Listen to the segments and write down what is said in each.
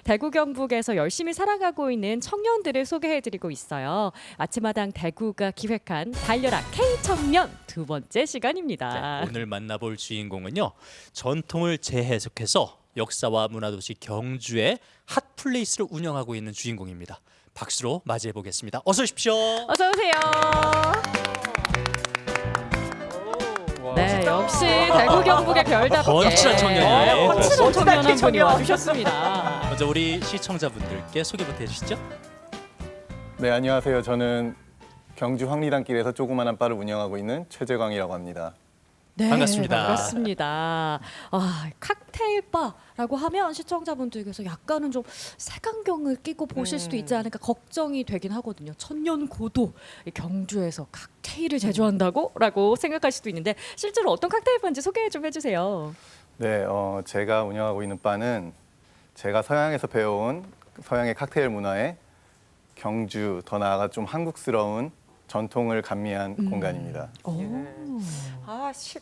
대구 경북에서 열심히 살아가고 있는 청년들을 소개해드리고 있어요. 아침마당 대구가 기획한 달려라 K청년 두 번째 시간입니다. 오늘 만나볼 주인공은요. 전통을 재해석해서 역사와 문화도시 경주의 핫플레이스를 운영하고 있는 주인공입니다. 박수로 맞이해 보겠습니다. 어서 오십시오. 어서 오세요. 네, 역시 대구 경북의 별답게 번칠한 청년이에요. 번칠한 청년 한 분이 와주셨습니다. 먼저 우리 시청자분들께 소개부터 해주시죠. 네, 안녕하세요. 저는 경주 황리단길에서 조그마한 바를 운영하고 있는 최재광이라고 합니다. 네, 반갑습니다. 반갑습니다. 칵테일 바라고 하면 시청자분들께서 약간은 좀 색안경을 끼고 보실 수도 있지 않을까 걱정이 되긴 하거든요. 천년 고도 경주에서 칵테일을 제조한다고? 라고 생각할 수도 있는데 실제로 어떤 칵테일 바인지 소개 좀 해주세요. 네, 제가 운영하고 있는 바는 제가 서양에서 배워온 서양의 칵테일 문화에 경주, 더 나아가 좀 한국스러운 전통을 감미한 공간입니다.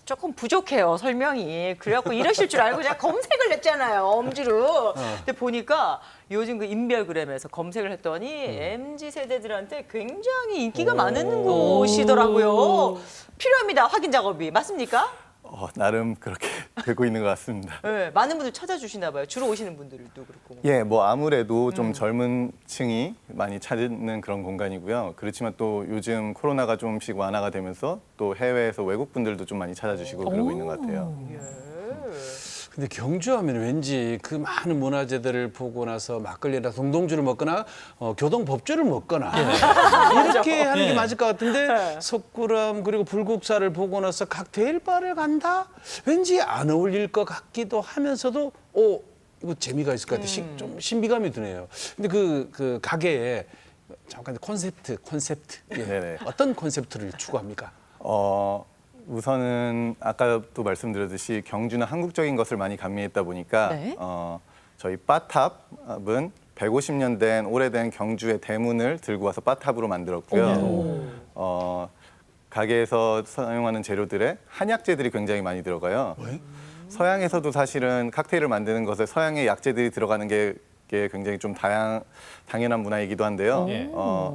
조금 부족해요, 설명이. 그래갖고 이러실 줄 알고 제가 검색을 했잖아요, 엄지로. 근데 보니까 요즘 그 인별그램에서 검색을 했더니 MZ 세대들한테 굉장히 인기가 많은 곳이더라고요. 필요합니다, 확인 작업이. 맞습니까? 나름 그렇게 되고 있는 것 같습니다. 네, 많은 분들 찾아주시나 봐요. 주로 오시는 분들도 그렇고. 예, 뭐 아무래도 좀 젊은 층이 많이 찾는 그런 공간이고요. 그렇지만 또 요즘 코로나가 조금씩 완화가 되면서 또 해외에서 외국 분들도 좀 많이 찾아주시고 그러고 있는 것 같아요. 근데 경주하면 왠지 그 많은 문화재들을 보고 나서 막걸리나 동동주를 먹거나 교동법주를 먹거나 이렇게 하는 게 네. 맞을 것 같은데 네. 석굴암 그리고 불국사를 보고 나서 칵테일 바를 간다? 왠지 안 어울릴 것 같기도 하면서도 이거 재미가 있을 것 같아. 좀 신비감이 드네요. 근데 그 가게에 잠깐 콘셉트 예. 네네. 어떤 콘셉트를 추구합니까? 우선은 아까도 말씀드렸듯이 경주는 한국적인 것을 많이 감미했다 보니까 네. 저희 바탑은 150년 된 오래된 경주의 대문을 들고 와서 바탑으로 만들었고요. 가게에서 사용하는 재료들에 한약재들이 굉장히 많이 들어가요. 서양에서도 사실은 칵테일을 만드는 것에 서양의 약재들이 들어가는 게 굉장히 좀 당연한 문화이기도 한데요.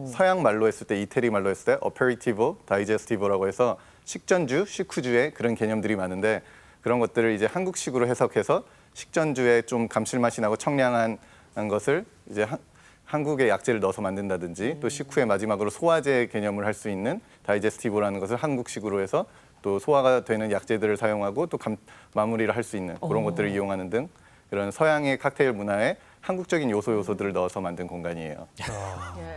서양 말로 했을 때, 이태리 말로 했을 때 어페리티보, 다이제스티보라고 해서 식전주, 식후주의 그런 개념들이 많은데 그런 것들을 이제 한국식으로 해석해서 식전주에 좀 감칠맛이 나고 청량한 것을 이제 한국의 약재를 넣어서 만든다든지 또 식후에 마지막으로 소화제 개념을 할 수 있는 다이제스티보라는 것을 한국식으로 해서 또 소화가 되는 약재들을 사용하고 또 마무리를 할 수 있는 그런 것들을 이용하는 등 그런 서양의 칵테일 문화에 한국적인 요소들을 넣어서 만든 공간이에요.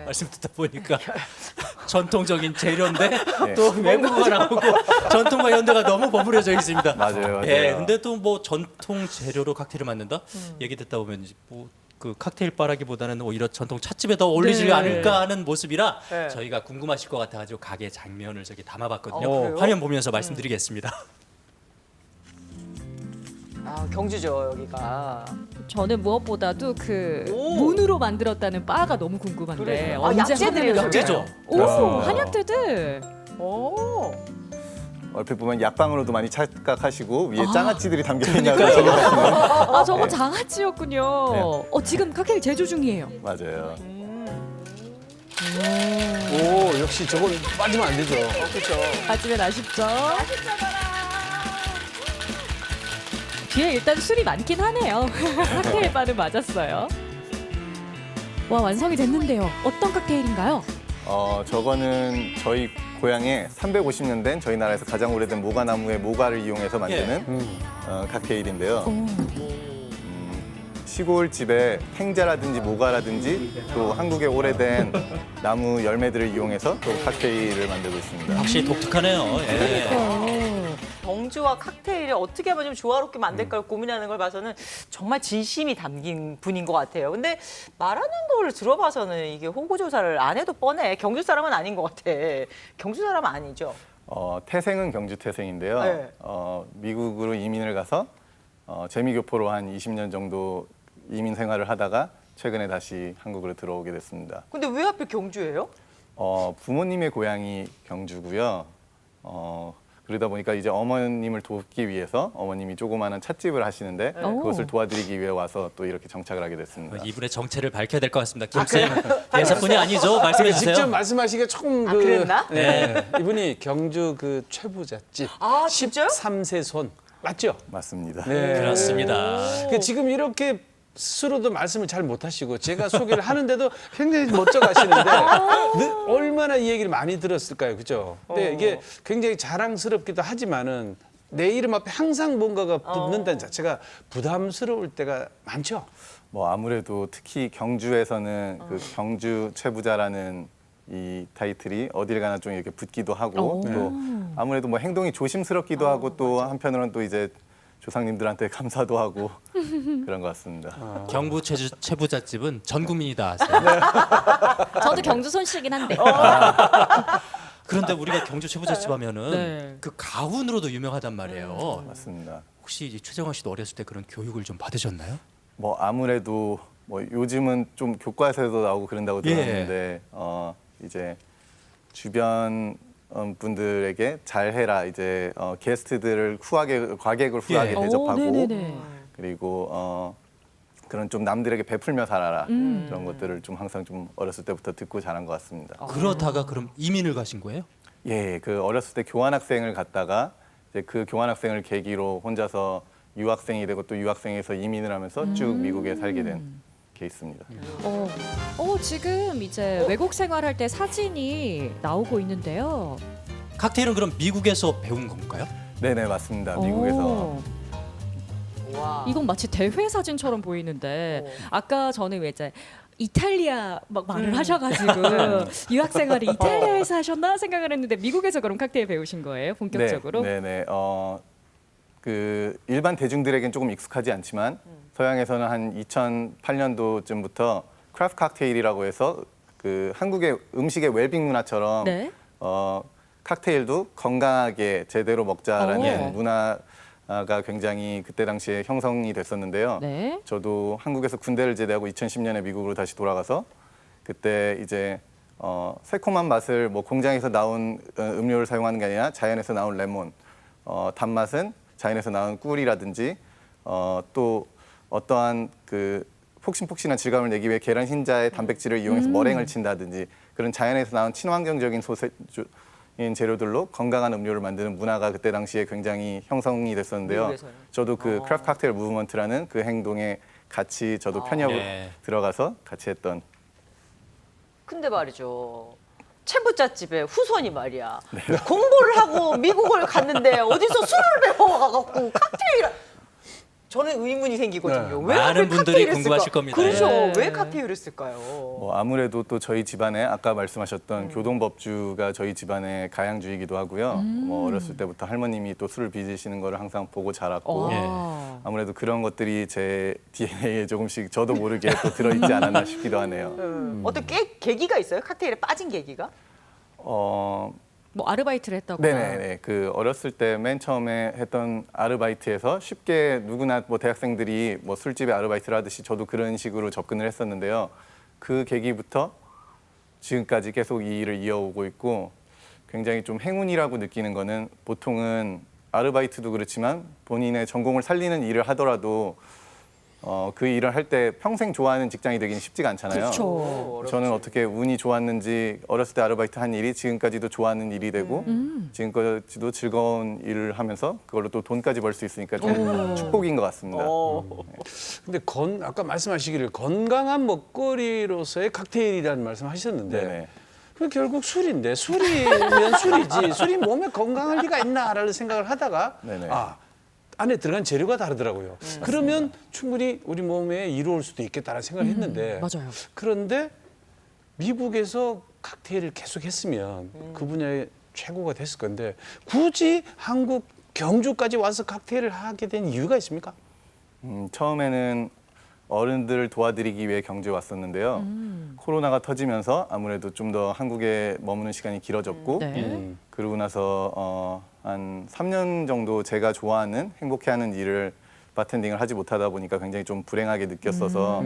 말씀 듣다 보니까 전통적인 재료인데 네. 또 외국어가 나오고 전통과 연대가 너무 버무려져 있습니다. 맞아요. 예, 근데 또 뭐 전통 재료로 칵테일을 만든다? 얘기 듣다 보면 뭐 그 칵테일 바라기보다는 오히려 전통 찻집에 더 어울리지 네. 않을까 하는 모습이라 네. 저희가 궁금하실 것 같아가지고 가게 장면을 저기 담아봤거든요. 그래요? 화면 보면서 말씀드리겠습니다. 경주죠, 여기가. 저는 무엇보다도 그 오. 문으로 만들었다는 바가 너무 궁금한데 그래요. 언제 약재들이에요, 하나를 약재죠. 만들어요? 오, 그렇습니다. 한약재들. 오. 얼핏 보면 약방으로도 많이 착각하시고 위에 장아찌들이 담겨 있나요? 저거 장아찌였군요. 지금 칵테일 제조 중이에요. 맞아요. 오, 역시 저건 빠지면 안 되죠. 그렇죠. 아침엔 아쉽죠? 뒤에 일단 술이 많긴 하네요. 칵테일 바는 맞았어요. 와, 완성이 됐는데요. 어떤 칵테일인가요? 저거는 저희 고향에 350년 된 저희 나라에서 가장 오래된 모가나무의 모가를 이용해서 만드는 칵테일인데요. 시골 집에 팽자라든지 모가라든지 또 한국의 오래된 나무 열매들을 이용해서 또 칵테일을 만들고 있습니다. 확실히 독특하네요. 예. 경주와 칵테일을 어떻게 하면 좀 조화롭게 만들까를 고민하는 걸 봐서는 정말 진심이 담긴 분인 것 같아요. 근데 말하는 걸 들어봐서는 이게 호구조사를 안 해도 뻔해. 경주 사람은 아닌 것 같아. 경주 사람은 아니죠. 태생은 경주 태생인데요. 네. 미국으로 이민을 가서 재미교포로 한 20년 정도 이민 생활을 하다가 최근에 다시 한국으로 들어오게 됐습니다. 근데 왜 하필 경주예요? 부모님의 고향이 경주고요. 그러다 보니까 이제 어머님을 돕기 위해서 어머님이 조그마한 찻집을 하시는데 그것을 도와드리기 위해 와서 또 이렇게 정착을 하게 됐습니다. 이분의 정체를 밝혀야 될 것 같습니다. 김쌤 예사뿐이 아니죠. 말씀해 주세요. 직접 말씀하시기가 조금 그랬나? 네. 이분이 경주 그 최부잣집 아, 진짜요? 13세 손 맞죠? 맞습니다. 네. 그렇습니다. 그 지금 이렇게 스스로도 말씀을 잘 못하시고 제가 소개를 하는데도 굉장히 멋져 가시는데 얼마나 이 얘기를 많이 들었을까요, 그죠? 근데 이게 굉장히 자랑스럽기도 하지만은 내 이름 앞에 항상 뭔가가 붙는다는 자체가 부담스러울 때가 많죠. 뭐 아무래도 특히 경주에서는 그 경주 최부자라는 이 타이틀이 어딜 가나 좀 이렇게 붙기도 하고 또 아무래도 뭐 행동이 조심스럽기도 하고 또 한편으로는 또 이제 조상님들한테 감사도 하고 그런 것 같습니다. 경부 최부잣집은 전 국민이 다 아세요. 저도 경주 손씨이긴 한데. 그런데 우리가 경주 최부잣집 하면은 네. 그 가훈으로도 유명하단 말이에요. 맞습니다. 혹시 이 최정화 씨도 어렸을 때 그런 교육을 좀 받으셨나요? 뭐 아무래도 뭐 요즘은 좀 교과서에도 나오고 그런다고 예. 들었는데 이제 주변 분들에게 잘해라 이제 게스트들을 과객을 후하게 예. 대접하고 네네네. 그리고 그런 좀 남들에게 베풀며 살아라 그런 것들을 좀 항상 좀 어렸을 때부터 듣고 자란 것 같습니다. 그러다가 그럼 이민을 가신 거예요? 예, 그 어렸을 때 교환학생을 갔다가 이제 그 교환학생을 계기로 혼자서 유학생이 되고 또 유학생에서 이민을 하면서 쭉 미국에 살게 된 케이스입니다. 지금 이제 외국 생활할 때 사진이 나오고 있는데요. 칵테일은 그럼 미국에서 배운 건가요? 네네 맞습니다. 미국에서 오. 와. 이건 마치 대회 사진처럼 보이는데 아까 저는 왜 이제 이탈리아 막 말을 하셔가지고 유학생활을 이탈리아에서 하셨나 생각을 했는데 미국에서 그럼 칵테일 배우신 거예요 본격적으로? 네네. 그 일반 대중들에겐 조금 익숙하지 않지만 서양에서는 한 2008년도쯤부터 크래프트 칵테일이라고 해서 그 한국의 음식의 웰빙 문화처럼 네. 칵테일도 건강하게 제대로 먹자라는 오. 문화가 굉장히 그때 당시에 형성이 됐었는데요. 네. 저도 한국에서 군대를 제대하고 2010년에 미국으로 다시 돌아가서 그때 이제 새콤한 맛을 뭐 공장에서 나온 음료를 사용하는 게 아니라 자연에서 나온 레몬, 단맛은 자연에서 나온 꿀이라든지 또 어떠한 그 폭신폭신한 질감을 내기 위해 계란 흰자의 단백질을 이용해서 머랭을 친다든지 그런 자연에서 나온 친환경적인 재료들로 건강한 음료를 만드는 문화가 그때 당시에 굉장히 형성이 됐었는데요. 미국에서요? 저도 그 크래프트 칵테일 무브먼트라는 그 행동에 같이 저도 편협을 네. 들어가서 같이 했던 근데 말이죠. 채부잣집의 후손이 말이야. 네. 공부를 하고 미국을 갔는데 어디서 술을 배워가갖고 칵테일. 저는 의문이 생기거든요. 네. 왜 많은 하필 분들이 칵테일을 궁금하실 쓸까? 겁니다. 그렇죠. 네. 왜 칵테일을 쓸까요? 뭐 아무래도 또 저희 집안에 아까 말씀하셨던 교동법주가 저희 집안의 가양주이기도 하고요. 뭐 어렸을 때부터 할머님이 또 술을 빚으시는 거를 항상 보고 자랐고 예. 아무래도 그런 것들이 제 DNA에 조금씩 저도 모르게 또 들어있지 않았나 싶기도 하네요. 어떤 계기가 있어요? 칵테일에 빠진 계기가? 뭐 아르바이트를 했다고. 네네네. 그 어렸을 때 맨 처음에 했던 아르바이트에서 쉽게 누구나 뭐 대학생들이 뭐 술집에 아르바이트를 하듯이 저도 그런 식으로 접근을 했었는데요. 그 계기부터 지금까지 계속 이 일을 이어오고 있고 굉장히 좀 행운이라고 느끼는 거는 보통은 아르바이트도 그렇지만 본인의 전공을 살리는 일을 하더라도 그 일을 할 때 평생 좋아하는 직장이 되기는 쉽지가 않잖아요. 그렇죠. 저는 어떻게 운이 좋았는지 어렸을 때 아르바이트 한 일이 지금까지도 좋아하는 일이 되고 지금까지도 즐거운 일을 하면서 그걸로 또 돈까지 벌 수 있으니까 좀 축복인 것 같습니다. 근데 아까 말씀하시기를 건강한 먹거리로서의 칵테일이라는 말씀하셨는데 네네. 그 결국 술인데 술이면 술이지 술이 몸에 건강할 리가 있나라는 생각을 하다가 네네. 안에 들어간 재료가 다르더라고요. 그러면 충분히 우리 몸에 이로울 수도 있겠다라는 생각을 했는데 맞아요. 그런데 미국에서 칵테일을 계속 했으면 그 분야의 최고가 됐을 건데 굳이 한국 경주까지 와서 칵테일을 하게 된 이유가 있습니까? 처음에는 어른들을 도와드리기 위해 경주에 왔었는데요. 코로나가 터지면서 아무래도 좀 더 한국에 머무는 시간이 길어졌고 네. 그러고 나서 한 3년 정도 제가 좋아하는 행복해하는 일을 바텐딩을 하지 못하다 보니까 굉장히 좀 불행하게 느꼈어서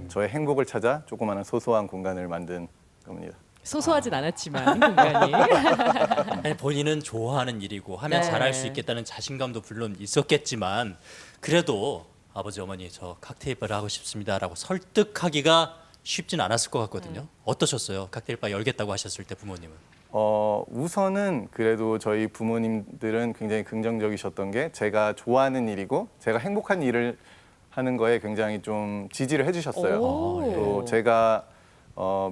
저의 행복을 찾아 조그마한 소소한 공간을 만든 겁니다. 소소하진 않았지만 공간이. 아니, 본인은 좋아하는 일이고 하면 네. 잘할 수 있겠다는 자신감도 물론 있었겠지만 그래도 아버지 어머니 저 칵테일바를 하고 싶습니다라고 설득하기가 쉽진 않았을 것 같거든요. 어떠셨어요? 칵테일바 열겠다고 하셨을 때 부모님은? 우선은 그래도 저희 부모님들은 굉장히 긍정적이셨던 게 제가 좋아하는 일이고 제가 행복한 일을 하는 거에 굉장히 좀 지지를 해주셨어요. 오. 또 제가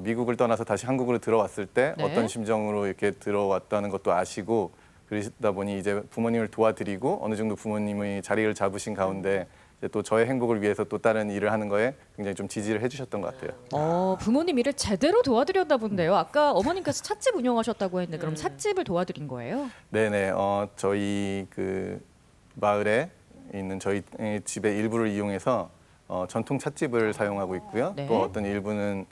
미국을 떠나서 다시 한국으로 들어왔을 때 네. 어떤 심정으로 이렇게 들어왔다는 것도 아시고 그러다 보니 이제 부모님을 도와드리고 어느 정도 부모님의 자리를 잡으신 가운데 이제 또 저의 행복을 위해서 또 다른 일을 하는 거에 굉장히 좀 지지를 해주셨던 것 같아요. 부모님 일을 제대로 도와드렸나 본데요. 아까 어머님께서 찻집 운영하셨다고 했는데 그럼 찻집을 도와드린 거예요? 네네. 저희 그 마을에 있는 저희 집의 일부를 이용해서 전통 찻집을 사용하고 있고요. 네. 또 어떤 일부는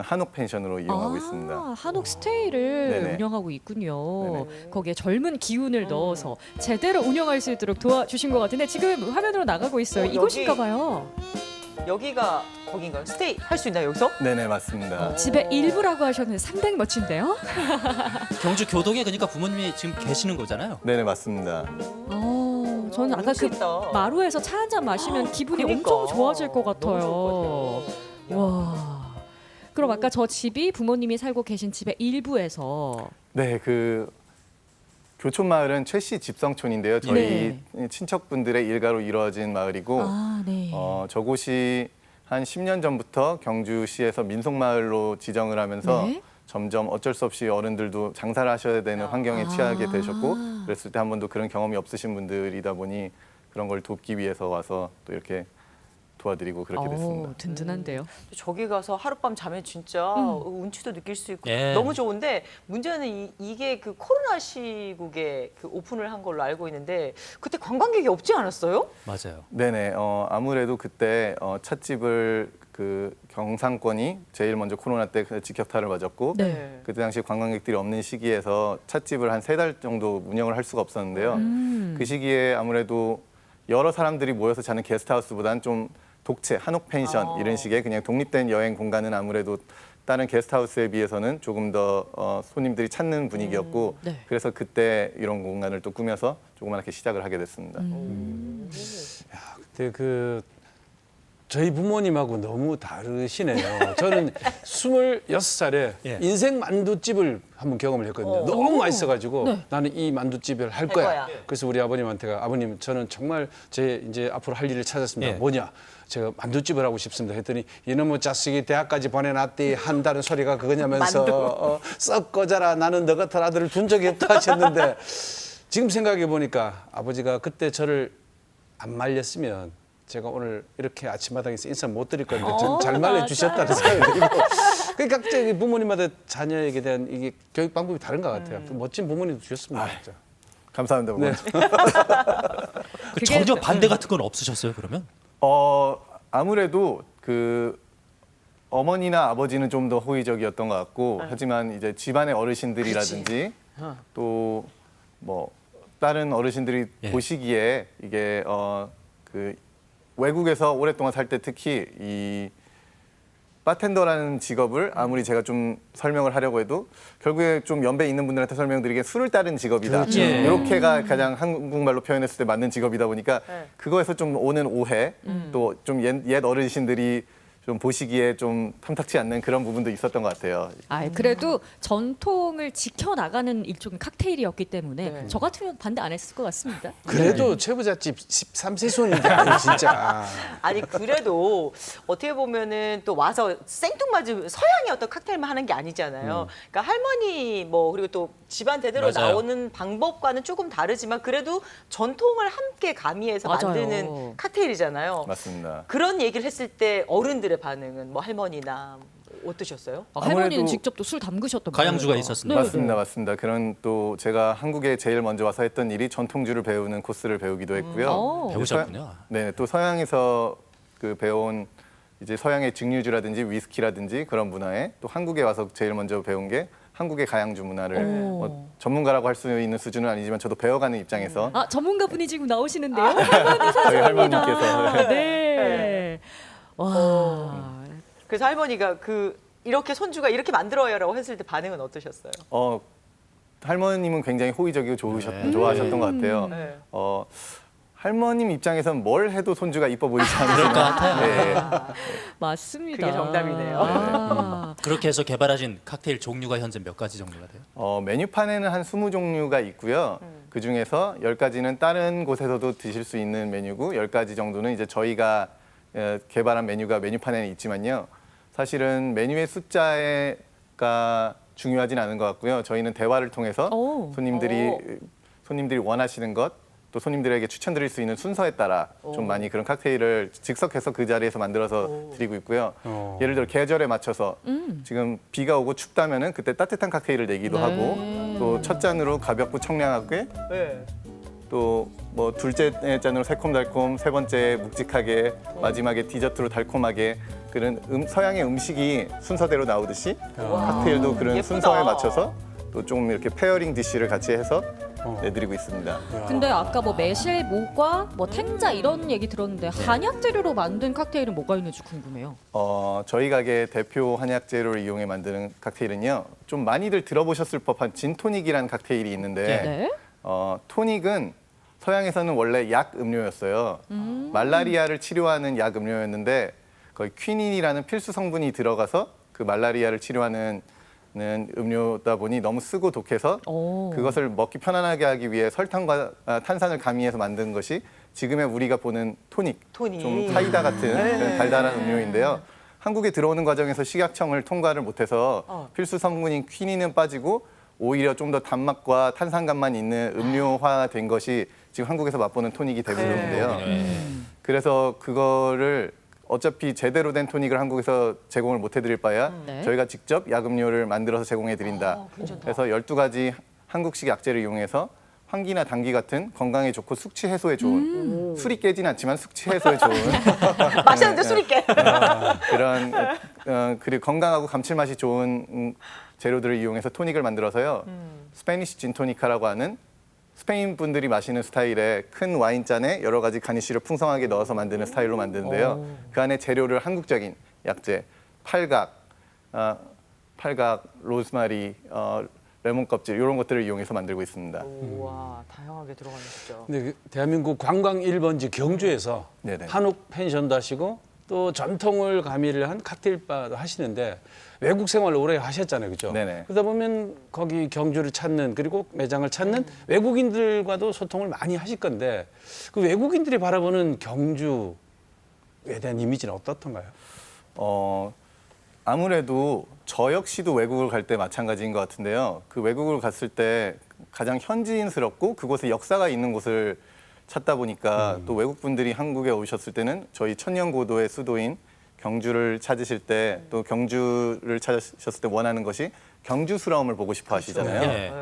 한옥 펜션으로 이용하고 있습니다. 한옥 스테이를 네네. 운영하고 있군요. 거기에 젊은 기운을 넣어서 제대로 운영할 수 있도록 도와주신 것 같은데 지금 화면으로 나가고 있어요. 여기- 이곳인가 봐요. 여기가 거긴가요? 스테이 할 수 있나요 여기서? 네네 맞습니다. 집의 일부라고 하셨는데 상당히 멋진데요. 경주 교동에 그러니까 부모님이 지금 계시는 거잖아요. 네네 맞습니다. 저는 아까 그 멋있다. 마루에서 차 한 잔 마시면 기분이 그러니까. 엄청 좋아질 것 너무 같아요. 좋을 것 같아요. 와. 그럼 아까 저 집이 부모님이 살고 계신 집의 일부에서 네, 그 교촌 마을은 최씨 집성촌인데요. 저희 친척분들의 일가로 이루어진 마을이고 네. 저곳이 한 10년 전부터 경주시에서 민속마을로 지정을 하면서 네. 점점 어쩔 수 없이 어른들도 장사를 하셔야 되는 환경에 처하게 되셨고 그랬을 때 한 번도 그런 경험이 없으신 분들이다 보니 그런 걸 돕기 위해서 와서 또 이렇게 도와드리고 그렇게 됐습니다. 든든한데요. 저기 가서 하룻밤 자면 진짜 운치도 느낄 수 있고 예. 너무 좋은데 문제는 이게 그 코로나 시국에 그 오픈을 한 걸로 알고 있는데 그때 관광객이 없지 않았어요? 맞아요. 네네. 아무래도 그때 찻집을 그 경상권이 제일 먼저 코로나 때 직격탄을 맞았고 네. 그때 당시 관광객들이 없는 시기에서 찻집을 한 3달 정도 운영을 할 수가 없었는데요. 그 시기에 아무래도 여러 사람들이 모여서 자는 게스트하우스보다는 좀 독채, 한옥 펜션 이런 식의 그냥 독립된 여행 공간은 아무래도 다른 게스트하우스에 비해서는 조금 더 손님들이 찾는 분위기였고 네. 그래서 그때 이런 공간을 또 꾸며서 조그맣게 시작을 하게 됐습니다. 그때 그 저희 부모님하고 너무 다르시네요. 저는 26살에 예. 인생 만두집을 한번 경험을 했거든요. 너무 맛있어가지고 나는 이 만두집을 할 거야. 거야. 그래서 우리 아버님한테가 아버님 저는 정말 제 이제 앞으로 할 일을 찾았습니다. 예. 뭐냐? 제가 만두집을 하고 싶습니다. 했더니 이놈의 자식이 대학까지 보내놨디 한다는 소리가 그거냐면서 썩 꺼져라 나는 너 같은 아들을 둔 적이 없다 하셨는데 지금 생각해 보니까 아버지가 그때 저를 안 말렸으면 제가 오늘 이렇게 아침마당에서 인사 못 드릴 건데 지금 잘 말려주셨다는 생각이 들고 그러니까 갑자기 부모님마다 자녀에게 대한 이게 교육 방법이 다른 것 같아요. 멋진 부모님도 주셨습니다. 진짜. 감사합니다. 부모님. 그 전혀 반대 같은 건 없으셨어요 그러면? 아무래도 그 어머니나 아버지는 좀 더 호의적이었던 것 같고 하지만 이제 집안의 어르신들이라든지 또 뭐 다른 어르신들이 예. 보시기에 이게 그 외국에서 오랫동안 살 때 특히 이 바텐더라는 직업을 아무리 제가 좀 설명을 하려고 해도 결국에 좀 연배 있는 분들한테 설명드리기엔 술을 따른 직업이다. 그렇죠. 예. 이렇게가 가장 한국말로 표현했을 때 맞는 직업이다 보니까 그거에서 좀 오는 오해 또 좀 옛 어르신들이 좀 보시기에 좀 탐탁치 않는 그런 부분도 있었던 것 같아요. 그래도 전통을 지켜나가는 일종의 칵테일이었기 때문에 네. 저 같으면 반대 안 했을 것 같습니다. 그래도 최부잣집 13세 손인데 아니 진짜. 아니 그래도 어떻게 보면은 또 와서 생뚱맞은 서양의 어떤 칵테일만 하는 게 아니잖아요. 그러니까 할머니 뭐 그리고 또 집안 대대로 맞아요. 나오는 방법과는 조금 다르지만 그래도 전통을 함께 가미해서 맞아요. 만드는 칵테일이잖아요. 맞습니다. 그런 얘기를 했을 때 어른들의 반응은 뭐 할머니나 어떠셨어요? 할머니는 아무래도 직접 또 술 담그셨던 가양주가 거예요. 있었습니다. 맞습니다, 맞습니다. 그런 또 제가 한국에 제일 먼저 와서 했던 일이 전통주를 배우는 코스를 배우기도 했고요. 배우셨군요. 네, 또 서양에서 그 배운 이제 서양의 증류주라든지 위스키라든지 그런 문화에 또 한국에 와서 제일 먼저 배운 게 한국의 가양주 문화를 뭐 전문가라고 할 수 있는 수준은 아니지만 저도 배워가는 입장에서 전문가 분이 지금 나오시는데요. 할머니 저희 할머님께서 사진입니다. 네. 와. 그래서 할머니가 그 이렇게 손주가 이렇게 만들어요라고 했을 때 반응은 어떠셨어요? 할머님은 굉장히 호의적이고 좋아하셨던 것 같아요. 네. 할머님 입장에선 뭘 해도 손주가 이뻐 보이지 않으세요? 그럴 것 같아요. 네. 맞습니다. 그게 정답이네요. 아. 그렇게 해서 개발하신 칵테일 종류가 현재 몇 가지 정도가 돼요? 메뉴판에는 한 20종류가 있고요. 그 중에서 10가지는 다른 곳에서도 드실 수 있는 메뉴고 10가지 정도는 이제 저희가 개발한 메뉴가 메뉴판에는 있지만요. 사실은 메뉴의 숫자가 중요하진 않은 것 같고요. 저희는 대화를 통해서 오. 손님들이 원하시는 것, 또 손님들에게 추천드릴 수 있는 순서에 따라 좀 많이 그런 칵테일을 즉석해서 그 자리에서 만들어서 드리고 있고요. 예를 들어 계절에 맞춰서 지금 비가 오고 춥다면은 그때 따뜻한 칵테일을 내기도 하고 또 첫 잔으로 가볍고 청량하게 네. 또 뭐 둘째 잔으로 새콤달콤, 세 번째 묵직하게, 마지막에 디저트로 달콤하게 그런 서양의 음식이 순서대로 나오듯이 칵테일도 그런 예쁘다. 순서에 맞춰서 또 좀 이렇게 페어링 디쉬를 같이 해서 내드리고 있습니다. 근데 아까 뭐 매실, 모과, 뭐 탱자 이런 얘기 들었는데 한약 재료로 만든 칵테일은 뭐가 있는지 궁금해요. 저희 가게 대표 한약 재료를 이용해 만드는 칵테일은요. 좀 많이들 들어보셨을 법한 진토닉이라는 칵테일이 있는데 네. 토닉은 서양에서는 원래 약 음료였어요. 말라리아를 치료하는 약 음료였는데 거의 퀴닌이라는 필수 성분이 들어가서 그 말라리아를 치료하는 음료다 보니 너무 쓰고 독해서 오. 그것을 먹기 편안하게 하기 위해 설탕과 탄산을 가미해서 만든 것이 지금의 우리가 보는 토닉. 좀 사이다 같은 그런 달달한 음료인데요. 한국에 들어오는 과정에서 식약청을 통과를 못해서 필수 성분인 퀴닌은 빠지고 오히려 좀 더 단맛과 탄산감만 있는 음료화된 것이 지금 한국에서 맛보는 토닉이 대부분인데요. 그래서 그거를 어차피 제대로 된 토닉을 한국에서 제공을 못 해드릴 바야 네. 저희가 직접 약음료를 만들어서 제공해드린다. 그래서 12가지 한국식 약재를 이용해서 환기나 당기 같은 건강에 좋고 숙취 해소에 좋은 술이 깨진 않지만 숙취 해소에 좋은 마셨는데 술이 깨. 그런 그리고 건강하고 감칠맛이 좋은 재료들을 이용해서 토닉을 만들어서요. 스페니쉬 진토니카라고 하는 스페인 분들이 마시는 스타일의 큰 와인잔에 여러 가지 가니쉬를 풍성하게 넣어서 만드는 스타일로 만드는데요. 그 안에 재료를 한국적인 약재, 팔각, 로즈마리, 레몬 껍질 이런 것들을 이용해서 만들고 있습니다. 와 다양하게 들어가셨죠. 근데 그 대한민국 관광 1번지 경주에서 네네. 한옥 펜션도 하시고 또 전통을 가미를 한 칵테일바도 하시는데 외국 생활을 오래 하셨잖아요, 그렇죠? 네네. 그러다 보면 거기 경주를 찾는 그리고 매장을 찾는 외국인들과도 소통을 많이 하실 건데 그 외국인들이 바라보는 경주에 대한 이미지는 어떻던가요? 아무래도 저 역시도 외국을 갈 때 마찬가지인 것 같은데요. 그 외국을 갔을 때 가장 현지인스럽고 그곳에 역사가 있는 곳을 찾다 보니까 또 외국 분들이 한국에 오셨을 때는 저희 천년고도의 수도인 경주를 찾으실 때 또 경주를 찾으셨을 때 원하는 것이 경주스러움을 보고 싶어 하시잖아요. 네.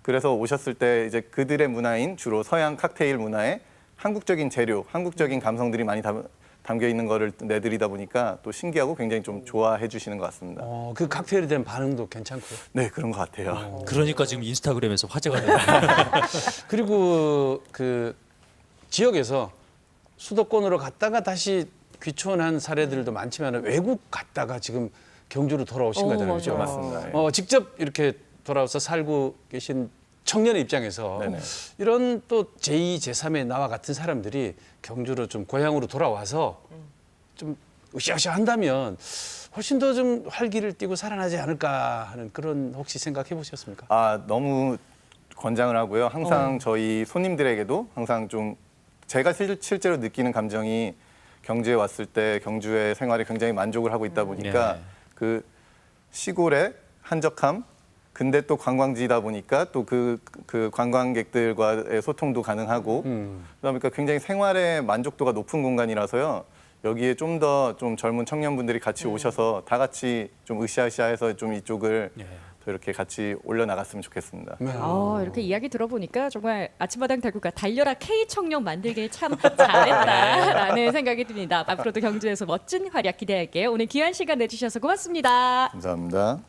그래서 오셨을 때 이제 그들의 문화인 주로 서양 칵테일 문화에 한국적인 재료, 한국적인 감성들이 많이 담겨 있는 거를 내드리다 보니까 또 신기하고 굉장히 좀 좋아해 주시는 것 같습니다. 그 칵테일에 대한 반응도 괜찮고요. 네, 그런 것 같아요. 그러니까 지금 인스타그램에서 화제가 되는 그리고 그 지역에서 수도권으로 갔다가 다시 귀촌한 사례들도 많지만 외국 갔다가 지금 경주로 돌아오신 거잖아요. 맞아요. 그죠? 맞습니다. 예. 직접 이렇게 돌아와서 살고 계신 청년의 입장에서 네네. 이런 또 제2, 제3의 나와 같은 사람들이 경주로 좀 고향으로 돌아와서 좀 으쌰으쌰 한다면 훨씬 더 좀 활기를 띠고 살아나지 않을까 하는 그런 혹시 생각해 보셨습니까? 너무 권장을 하고요. 항상 저희 손님들에게도 항상 좀 제가 실제로 느끼는 감정이 경주에 왔을 때 경주의 생활에 굉장히 만족을 하고 있다 보니까 네. 그 시골의 한적함 근데 또 관광지다 보니까 또 그 관광객들과의 소통도 가능하고 그러니까 굉장히 생활의 만족도가 높은 공간이라서요. 여기에 좀 더 좀 젊은 청년분들이 같이 오셔서 다 같이 좀 으쌰으쌰해서 좀 이쪽을 더 이렇게 같이 올려나갔으면 좋겠습니다. 이렇게 이야기 들어보니까 정말 아침마당 달구가 달려라 K 청년 만들길 참 잘했다라는 생각이 듭니다. 앞으로도 경주에서 멋진 활약 기대할게요. 오늘 귀한 시간 내주셔서 고맙습니다. 감사합니다.